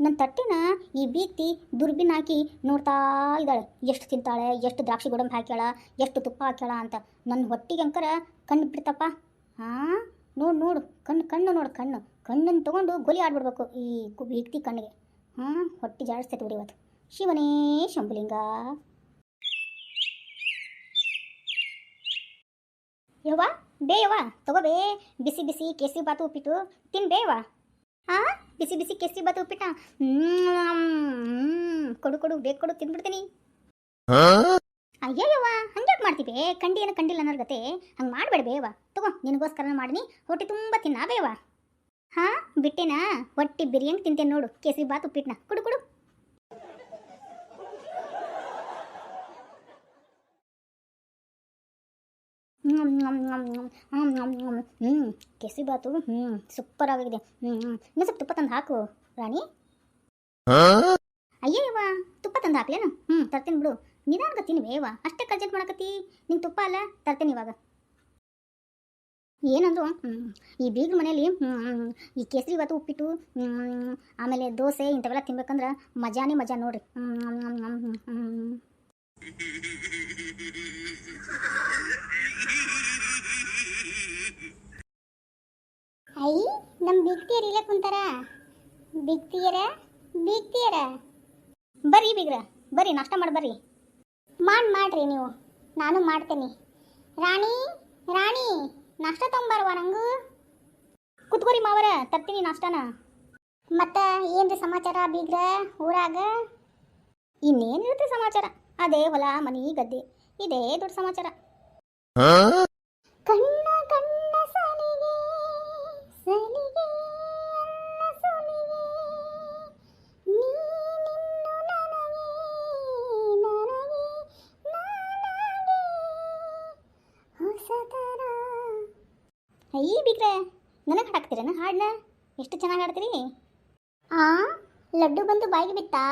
ನನ್ನ ತಟ್ಟಿನ ಈ ಬೀಗ್ತಿ ದುರ್ಬಿನ್ ಹಾಕಿ ನೋಡ್ತಾ ಇದ್ದಾಳೆ. ಎಷ್ಟು ತಿಂತಾಳೆ, ಎಷ್ಟು ದ್ರಾಕ್ಷಿ ಗೋಡಂಬಿ ಹಾಕ್ಯಾಳ, ಎಷ್ಟು ತುಪ್ಪ ಹಾಕ್ಯಾಳ ಅಂತ. ನನ್ನ ಹೊಟ್ಟಿಗೆ ಅಂಕರ ಕಣ್ಣು ಬಿಡ್ತಪ್ಪ. ಹಾಂ, ನೋಡು ಕಣ್ಣು ನೋಡು, ಕಣ್ಣನ್ನು ತೊಗೊಂಡು ಗೊಲಿ ಆಡ್ಬಿಡ್ಬೇಕು ಈ ಬೀಗ್ತಿ ಕಣ್ಣಿಗೆ. ಹಾಂ, ಹೊಟ್ಟೆ ಜಾಡಿಸ್ತೈತೆ ಬಿಡಿ ಇವತ್ತು. ಶಿವನೇ ಶಂಭುಲಿಂಗ. ಯವ್ವ ಬೇಯವ್ವ, ತಗೋಬೇ ಬಿಸಿ ಬಿಸಿ ಕೇಸರಿ ಬಾತು ಉಪ್ಪಿಟ್ಟು ತಿನ್ಬೇವ. ಹಾಂ, ಬಿಸಿ ಬಿಸಿ ಕೇಸರಿ ಬಾತು ಉಪ್ಪಿಟ್ಟ. ಕೊಡು ಬೇಕು ಕೊಡು, ತಿಂದ್ಬಿಡ್ತೀನಿ. ಅಯ್ಯಯ್ಯವ್ವ, ಹಂಗ್ಯಾಕೆ ಮಾಡ್ತೀವಿ? ಕಂಡಿಲ್ಲ ಅನ್ನೋರ್ ಗತೆ ಹಂಗೆ ಮಾಡಬೇಡ ಬೇವ. ತಗೋ, ನಿನಗೋಸ್ಕರ ಮಾಡಿನಿ, ಹೊಟ್ಟೆ ತುಂಬ ತಿನ್ನ ಬೇವ. ಹಾಂ, ಬಿಟ್ಟೆನಾ? ಹೊಟ್ಟೆ ಬಿರಿಯಂಗೆ ತಿಂತೇನೆ ನೋಡು ಕೇಸರಿ ಬಾತು ಉಪ್ಪಿಟ್ಟನ. ಕೊಡು. ಕೇಸರಿ ಬಾತು ಸೂಪರ್ ಆಗಿದೆ. ಇನ್ನೂ ಸ್ವಲ್ಪ ತುಪ್ಪ ತಂದು ಹಾಕು ರಾಣಿ. ಅಯ್ಯವ್ವ, ತುಪ್ಪ ತಂದು ಹಾಕ್ಲೇನು? ತರ್ತೀನಿ ಬಿಡು, ನಿಧಾನಗ ತಿನ್ಬೇವ. ಅಷ್ಟೇ ಕರ್ಜೆಂಟ್ ಮಾಡಕತ್ತಿ. ನಿಂಗೆ ತುಪ್ಪ ಅಲ್ಲ, ತರ್ತೇನೆ ಇವಾಗ. ಏನಂದ್ರು ಈ ಬೀಗ್ರ ಮನೇಲಿ ಈ ಕೇಸರಿ ಬಾತು ಉಪ್ಪಿಟ್ಟು ಆಮೇಲೆ ದೋಸೆ ಇಂಥವೆಲ್ಲ ತಿನ್ಬೇಕಂದ್ರೆ ಮಜಾನೇ ಮಜಾ ನೋಡ್ರಿ. ಐ, ನಮ್ಮ ಬೀಗ್ತಿಯರು ಇಲ್ಲೇ ಕುಂತಾರ. ಬೀಗ್ತಿಯರ ಬರ್ರಿ ಬೀಗ್ರ, ಬರ್ರಿ ನಾಷ್ಟ ಮಾಡಿ ಬರ್ರಿ. ಮಾಡ್ರಿ ನೀವು, ನಾನು ಮಾಡ್ತೇನೆ. ರಾಣಿ ನಾಷ್ಟ ತೊಗೊಂಬರ್ವ ನಂಗೂ. ಕುತ್ಕೋರಿ ಮಾವರ, ತರ್ತೀನಿ ನಾಷ್ಟನ. ಮತ್ತೆ ಏನ್ರಿ ಸಮಾಚಾರ ಬೀಗ್ರ ಊರಾಗ? ಇನ್ನೇನಿರುತ್ತೆ ಸಮಾಚಾರ? ಅದೇ ಹೊಲ ಮನಿ ಗದ್ದೆ, ಇದೇ ದೊಡ್ಡ ಸಮಾಚಾರ. ಕಣ್ಣ ಸಾಲಿಗೆ ಸಲಿಗೆ ಅನ್ನ ಸೊಲಿಗೆ, ನೀನಿನ್ನು ನನಗೆ ಹೊಸತರ. ಅಯ್ಯ ಬೀಗ್ರೆ, ನನಗೆ ಹಾಡ್ತೀರೇನ ಹಾಡನ್ನ? ಎಷ್ಟು ಚೆನ್ನಾಗಿ ಹಾಡ್ತೀರಿ. ಲಡ್ಡು ಬಂದು ಬಾಯಿಗೆ ಬಿತ್ತಾ?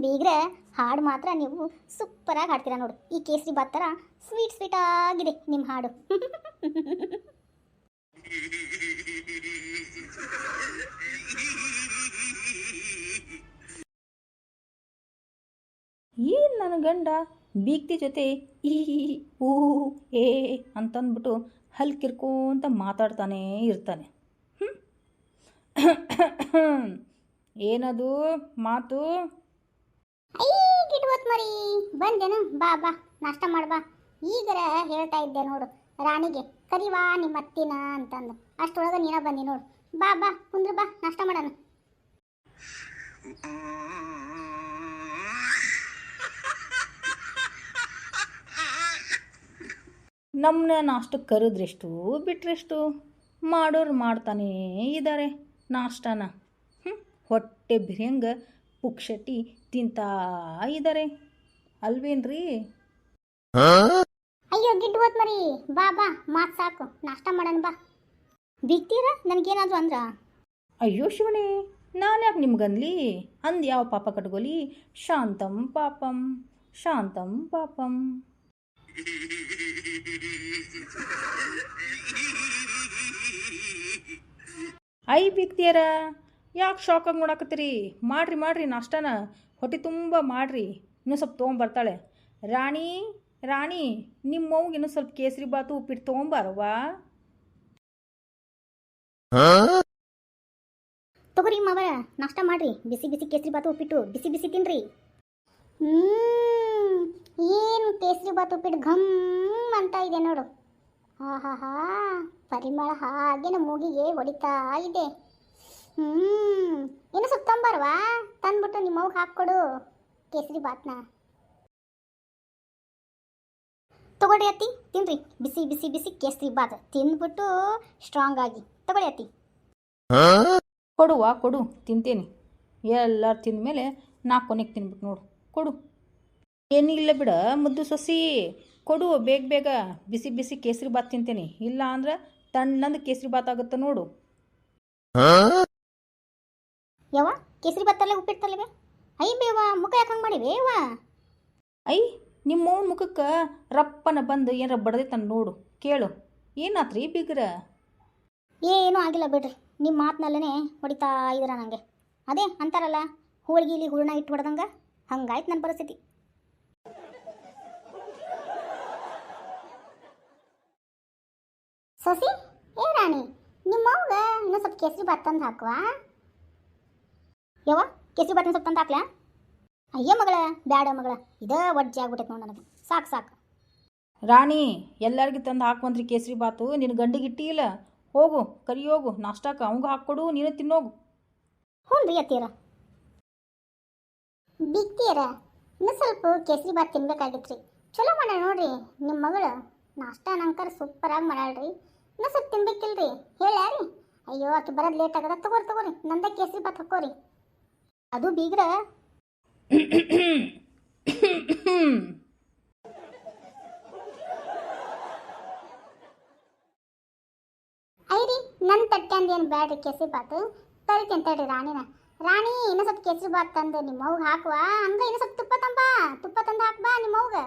ಬೀಗ್ರೆ, ಹಾಡು ಮಾತ್ರ ನೀವು ಸೂಪರಾಗಿ ಹಾಡ್ತೀರಾ ನೋಡು. ಈ ಕೇಸರಿ ಬಾತ್ ಥರ ಸ್ವೀಟ್ ಆಗಿದೆ ನಿಮ್ಮ ಹಾಡು. ಏನು ನನ್ನ ಗಂಡ ಬೀಗ್ತಿ ಜೊತೆ ಈ ಊ ಏ ಅಂತಂದ್ಬಿಟ್ಟು ಹಲ್ ಕಿರ್ಕೊಂತ ಮಾತಾಡ್ತಾನೇ ಇರ್ತಾನೆ. ಏನದು ಮಾತು? ಗಿಟ್ವತ್ ಮರಿ ಬಂದೇನು? ಬಾ ನಾಷ್ಟ ಮಾಡ್ಬಾ. ಈಗರ ಹೇಳ್ತಾ ಇದ್ದೆ ನೋಡು ರಾಣಿಗೆ, ಕರಿವಾ ನಿಮ್ಮ ಅತ್ತಿನ ಅಂತಂದು. ಅಷ್ಟೊಳಗೆ ನೀನ ಬಂದಿ ನೋಡು. ಬಾ ಕುಂದ್ರ, ಬಾ ನಾಷ್ಟ ಮಾಡೋಣ. ನಮ್ಮನ್ನ ನಾಷ್ಟಕ್ಕೆ ಕರೆದ್ರೆಷ್ಟು ಬಿಟ್ರೆಷ್ಟು, ಮಾಡೋರು ಮಾಡ್ತಾನೇ ಇದ್ದಾರೆ ನಾಷ್ಟನ. ಹೊಟ್ಟೆ ಬಿರಿಯಂಗೆ ಪುಕ್ಷಟಿ ತಿಂತಾ ಇದ್ದಾರೆ ಅಲ್ವೇನ್ರಿ? ಅಯ್ಯೋ ಗಿಡ್ವತ್ ಮರಿ, ಬಾ ಮಾತು ಸಾಕು, ನಾಷ್ಟ ಮಾಡೋಣ ಬಾ. ಬಿಗ್ತೀರ ನನಗೇನಾದ್ರು ಅಂದ್ರ? ಅಯ್ಯೋ ಶಿವನೇ, ನಾನು ಯಾಕೆ ನಿಮ್ಗನ್ಲಿ? ಅಂದು ಯಾವ ಪಾಪ ಕಟ್ಗೋಲಿ? ಶಾಂತಂ ಪಾಪಂ. ಐ ಬಿಗ್ತಿಯರ, ಯಾಕೆ ಶಾಕಾಗಿ ನೋಡಾಕತ್ತೀರಿ? ಮಾಡ್ರಿ ನಾಷ್ಟನ, ಹೊಟ್ಟೆ ತುಂಬ ಮಾಡ್ರಿ. ಇನ್ನೂ ಸ್ವಲ್ಪ ತೊಗೊಂಬರ್ತಾಳೆ ರಾಣಿ. ನಿಮ್ಮ ಮೌಗೆ ಇನ್ನೂ ಸ್ವಲ್ಪ ಕೇಸರಿ ಬಾತು ಉಪ್ಪಿಟ್ಟು ತೊಗೊಂಬಾರವ್ವ. ತಗೋರಿ ಮಾವರ, ನಾಷ್ಟ ಮಾಡ್ರಿ. ಬಿಸಿ ಕೇಸರಿ ಬಾತು ಉಪ್ಪಿಟ್ಟು ಬಿಸಿ ತಿನ್ರಿ. ಏನು ಕೇಸರಿ ಬಾತು ಉಪ್ಪಿಟ್ಟು ಘಮ್ ಅಂತ ಇದೆ ನೋಡು. ಆಹಾ, ಪರಿಮಳ ಹಾಗೇನ ಮೂಗಿಗೆ ಹೊಡಿತಾ ಇದೆ. ಏನು ಸ್ವಲ್ಪ ತೊಂಬಾರವಾ? ತಂದ್ಬಿಟ್ಟು ನಿಮ್ಮ ಮೌಗೆ ಹಾಕ್ಕೊಡು ಕೇಸರಿ ಬಾತ್ನ. ತಗೊಳ್ಳಿ ಅತ್ತಿ, ತಿನ್ರಿ. ಬಿಸಿ ಕೇಸರಿ ಬಾತ್ ತಿಂದ್ಬಿಟ್ಟು ಸ್ಟ್ರಾಂಗ್ ಆಗಿ ತಗೊಳ್ಳಿ ಅತ್ತಿ. ಕೊಡು ತಿಂತೇನೆ. ಎಲ್ಲರೂ ತಿಂದಮೇಲೆ ನಾ ಕೊನೆಗೆ ತಿನ್ಬಿಟ್ಟು ನೋಡು. ಕೊಡು. ಏನಿಲ್ಲ ಬಿಡ ಮುದ್ದು ಸೊಸಿ, ಕೊಡು ಬೇಗ. ಬಿಸಿ ಕೇಸರಿ ಬಾತ್ ತಿಂತೇನೆ. ಇಲ್ಲ ಅಂದ್ರೆ ತಣ್ಣಂದು ಕೇಸರಿ ಬಾತ್ ಆಗುತ್ತೆ ನೋಡು. ಕೇಸರಿ ಬಾತ್ ತಲೆ ಉಪ್ಪಿಡ್ತಲ್ವೇ? ಐ ಬೇವ, ಮುಖ ಯಾಕೆ ಹಂಗೆ ಮಾಡಿವೆ? ಐ ನಿಮ್ಮವ್ನ ಮುಖಕ್ಕೆ ರಪ್ಪನ ಬಂದು ಏನಾರ ಬಡ್ದೈತನ್ ನೋಡು ಕೇಳು. ಏನಾತ್ರಿ ಬಿಗ್ರ? ಏನೂ ಆಗಿಲ್ಲ ಬಿಡ್ರಿ, ನಿಮ್ಮ ಮಾತಿನಲ್ಲೇ ಹೊಡಿತಾ ಇದ್ದೀರ ನನಗೆ. ಅದೇ ಅಂತಾರಲ್ಲ, ಹೋಳ್ಗಿಲಿ ಹೂರ್ಣ ಇಟ್ಟು ಹೊಡೆದಂಗೆ ಹಂಗಾಯ್ತು ನನ್ನ ಪರಿಸ್ಥಿತಿ. ಸೊಸಿ, ಏ ರಾಣಿ, ನಿಮ್ಮವ್ಗ ಇನ್ನೂ ಸ್ವಲ್ಪ ಕೇಸರಿ ಭಾತ್ ತಂದು ಹಾಕುವ. ಯವ್ವ, ಕೇಸರಿ ಭಾತ್ ಸ್ವಲ್ಪ ತಂದು ಹಾಕ್ಲಾ? ಅಯ್ಯ ಮಗಳ, ಬ್ಯಾಡ ಮಗಳ, ಇದೇ ಒಡ್ಜಿ ಆಗ್ಬಿಟ್ಟೈತೆ ನೋಡಿ ನನಗೆ. ಸಾಕು ಸಾಕು. ರಾಣಿ, ಎಲ್ಲರಿಗೂ ತಂದು ಹಾಕುವಂತ್ರಿ ಕೇಸರಿ ಬಾತು. ನಿನ್ನ ಗಂಡಿಗೆ ಇಟ್ಟಿಲ್ಲ. ಹೋಗು ಕರಿ ಹೋಗು ನಾಷ್ಟಾಕ, ಅವಂಗ ಹಾಕ್ಕೊಡು, ನೀನು ತಿನ್ನೋಗು. ಹ್ಞೂ ರೀ ಅತ್ತೀರ. ಬಿಗ್ತೀರ, ಇನ್ನೂ ಸ್ವಲ್ಪ ಕೇಸರಿ ಭಾತ್ ತಿನ್ಬೇಕಾಗಿತ್ತು ರೀ. ಚಲೋ ಮಾಡ ನೋಡ್ರಿ ನಿಮ್ಮ ಮಗಳು. ನಾಷ್ಟ ನಂಕರ್ ಸೂಪರಾಗಿ ಮಾಡಾಳ್ರಿ. ಇನ್ನೂ ಸ್ವಲ್ಪ ತಿನ್ಬೇಕಿಲ್ರಿ, ಹೇಳ್ಯಾರಿ? ಅಯ್ಯೋ ಆಕೆ ಬರೋದು ಲೇಟ್ ಆಗದ. ತಗೋರಿ ನಂದೇ ಕೇಸರಿ ಭಾತ್ ಹಾಕೋರಿ. ಅದು ಬೀಗ್ರ. ಐರಿ, ನನ್ನ ತಟ್ಟೆ ಅಂದೇನು ಬ್ಯಾಡ್ರಿ ಕೇಸರಿ ಭಾತ್. ತರಿತಿ ಅಂತ ಹೇಳ್ರಿ ರಾಣಿನ. ರಾಣಿ, ಇನ್ನೂ ಸ್ವಲ್ಪ ಕೇಸರಿ ಭಾತ್ ತಂದು ನಿಮ್ಮ ಅವ್ಗೆ ಹಾಕುವ. ಹಂಗ ಇನ್ನೂ ಸ್ವಲ್ಪ ತುಪ್ಪ ತಂದು ಹಾಕ್ಬಾ ನಿಮ್ಮ ಅವ್ಗೆ.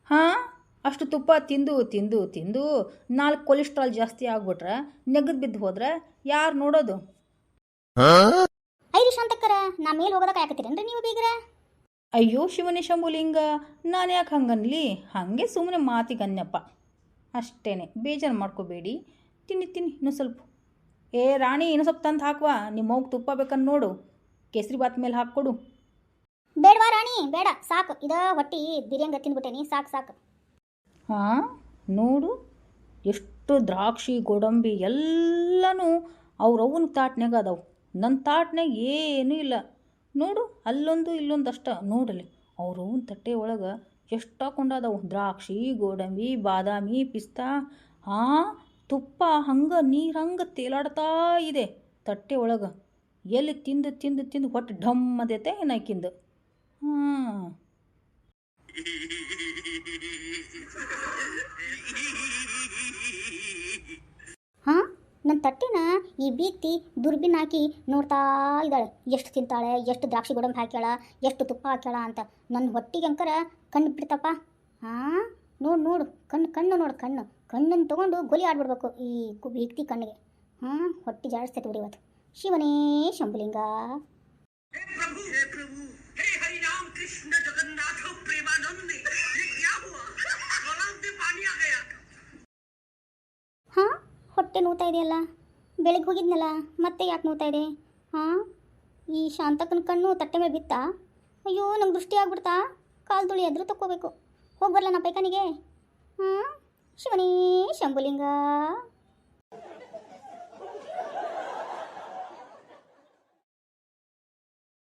ಹಾಂ, ಅಷ್ಟು ತುಪ್ಪ ತಿಂದು ತಿಂದು ತಿಂದು ನಾಲ್ಕು ಕೊಲೆಸ್ಟ್ರಾಲ್ ಜಾಸ್ತಿ ಆಗ್ಬಿಟ್ರೆ ನೆಗದು ಬಿದ್ದು ಹೋದ್ರೆ ಯಾರು ನೋಡೋದು? ಐರಿ ಶಾಂತಕ್ಕರ, ನಾ ಮೇಲೆ ಹೋಗೋದಕ್ಕೆ ಹಾಕತ್ತೀರೇನ್ರಿ ನೀವು ಬೀಗ್ರ? ಅಯ್ಯೋ ಶಿವನೇ ಶಂಭುಲಿಂಗ, ನಾನು ಯಾಕೆ ಹಂಗನ್ಲಿ? ಹಾಗೆ ಸುಮ್ಮನೆ ಮಾತಿಗೆ ಅನ್ನಪ್ಪ ಅಷ್ಟೇನೆ, ಬೇಜಾರು ಮಾಡ್ಕೋಬೇಡಿ. ತಿನ್ನಿ ಇನ್ನೂ ಸ್ವಲ್ಪ. ಏ ರಾಣಿ, ಇನ್ನೂ ಸ್ವಲ್ಪ ತಂದು ಹಾಕುವ. ನಿಮ್ಮ ಅವ್ಗೆ ತುಪ್ಪ ಬೇಕಂದು ನೋಡು, ಕೇಸರಿ ಬಾತ್ ಮೇಲೆ ಹಾಕ್ಕೊಡು. ಬೇಡವಾ ರಾಣಿ, ಬೇಡ, ಸಾಕು. ಇದ ಹೊಟ್ಟಿ ಬಿರಿಯಂಗ ತಿಂದ್ಬಿಟ್ಟೇನಿ, ಸಾಕು. ಹಾಂ, ನೋಡು ಎಷ್ಟು ದ್ರಾಕ್ಷಿ ಗೋಡಂಬಿ ಎಲ್ಲನೂ ಅವ್ರವ್ವನ ತಾಟ್ನಾಗ ಅದಾವು. ನನ್ನ ತಾಟ್ನಾಗ ಏನೂ ಇಲ್ಲ ನೋಡು. ಅಲ್ಲೊಂದು ಇಲ್ಲೊಂದು ಅಷ್ಟ ನೋಡಲಿ. ಅವ್ರವ್ವನ ತಟ್ಟೆ ಒಳಗೆ ಎಷ್ಟು ಹಾಕೊಂಡದವು ದ್ರಾಕ್ಷಿ ಗೋಡಂಬಿ ಬಾದಾಮಿ ಪಿಸ್ತಾ. ಹಾಂ, ತುಪ್ಪ ಹಂಗೆ ನೀರು ಹಂಗೆ ತೇಲಾಡ್ತಾ ಇದೆ ತಟ್ಟೆ ಒಳಗೆ. ಎಲ್ಲಿ ತಿಂದು ತಿಂದು ತಿಂದು ಹೊಟ್ಟೆ ಢಮ್ ಅದೈತೆ ಏನಾಕಿಂದು. ಹಾಂ, ಹಾಂ, ನನ್ನ ತಟ್ಟಿನ ಈ ಬೀಗ್ತಿ ದುರ್ಬಿನ್ ಹಾಕಿ ನೋಡ್ತಾ ಇದ್ದಾಳೆ. ಎಷ್ಟು ತಿಂತಾಳೆ, ಎಷ್ಟು ದ್ರಾಕ್ಷಿ ಗೋಡಂಬಿ ಹಾಕ್ಯಾಳ, ಎಷ್ಟು ತುಪ್ಪ ಹಾಕ್ಯಾಳ ಅಂತ. ನನ್ನ ಹೊಟ್ಟಿಗೆ ಅಂಕರ ಕಣ್ಣು ಬಿಡ್ತಪ್ಪ. ಹಾಂ, ನೋಡು ಕಣ್ಣು ನೋಡು, ಕಣ್ಣನ್ನು ತೊಗೊಂಡು ಗೊಲಿ ಆಡ್ಬಿಡ್ಬೇಕು ಈ ಬೀಗ್ತಿ ಕಣ್ಣಿಗೆ. ಹಾಂ, ಹೊಟ್ಟೆ ಜಾಡಿಸ್ತೈತೆ ಬಿಡಿ ಇವತ್ತು. ಶಿವನೇ ಶಂಭುಲಿಂಗ. ಹಾಂ, ಹೊಟ್ಟೆ ನೋವ್ತಾ ಇದೆಯಲ್ಲ, ಬೆಳಗ್ಗೆ ಹೋಗಿದ್ನಲ್ಲ, ಮತ್ತೆ ಯಾಕೆ ನೋವ್ತಾ ಇದೆ? ಹಾಂ, ಈ ಶಾಂತಕ್ಕನ ಕಣ್ಣು ತಟ್ಟೆ ಮೇಲೆ ಬಿತ್ತಾ? ಅಯ್ಯೋ, ನಂಗೆ ದೃಷ್ಟಿ ಆಗ್ಬಿಡ್ತಾ. ಕಾಲು ತುಳಿ ಎದುರು ತಕ್ಕೋಬೇಕು. ಹೋಗಿ ಬರಲ್ಲ ನಾ ಪೈಖಾನಿಗೆ. ಹಾಂ, ಶಿವನೇ ಶಂಭುಲಿಂಗ.